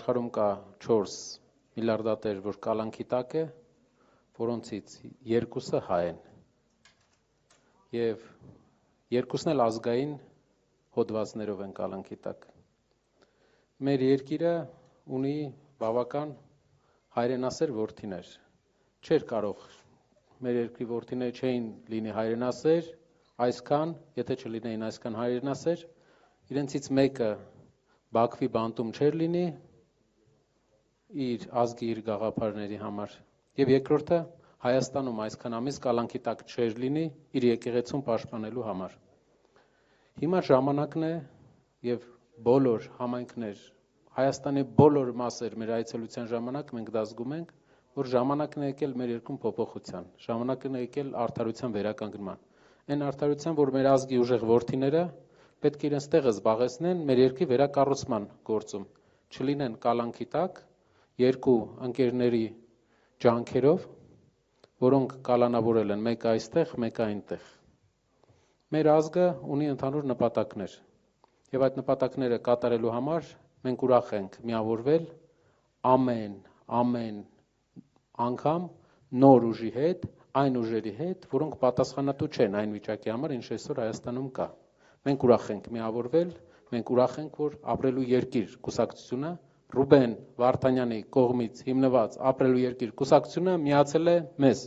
աշխարհում կա 4 միլիարդատեր, որ կալանքի տակ է, որոնցից 2-ը հայ են։ Եվ 2-ն էլ ազգային հոդվածներով են կալանքի տակ։ Մեր երկիրը ունի բավական հայրենասեր որդիներ։ Չէր կարող մեր երկրի որդիները չէին լինի հայրենասեր, այսքան, եթե չլինեին այսքան հայրենասեր, իրենցից մեկը Բաքվի բանտում չէր լինի իր ազգի իր գաղափարների համար, եւ երկրորդը Հայաստանում այսքան ամիս կալանքի տակ չէր լինի իր եկեղեցուն պաշտպանելու համար։ Հիմա ժամանակն է եւ բոլոր համայնքներ, Հայաստանի բոլոր մասեր մեր այցելության ժամանակ մենք դա զգում ենք, որ ժամանակն է եկել մեր երկրում փոփոխության, ժամանակն է եկել արդարության վերականգնման։ Այն արդարության, որ մեր ազգի ուժեղ որդիները պետք է իրենց տեղը զբաղեցնեն մեր երկրի վերակառուցման գործում, չլինեն կալանքի տակ երկու ընկերների ջանքերով, որոնք կալանավորել են մեկը այստեղ, մեկը այնտեղ։ Մեր ազգը ունի ընդհանուր նպատակներ, եւ այդ նպատակները կատարելու համար մենք ուրախ ենք միավորվել ամեն անգամ նոր ուժի հետ, այն ուժերի հետ, որոնք պատասխանատու չեն այն վիճակի համար, ինչ այսօր Հայաստանում կա։ Մենք ուրախ ենք միավորվել, մենք ուրախ ենք, որ ապրելու երկիր կուսակցությունը Ռուբեն Վարդանյանի կողմից հիմնված ապրելու երկիր կուսակցությունը միացել է մեզ։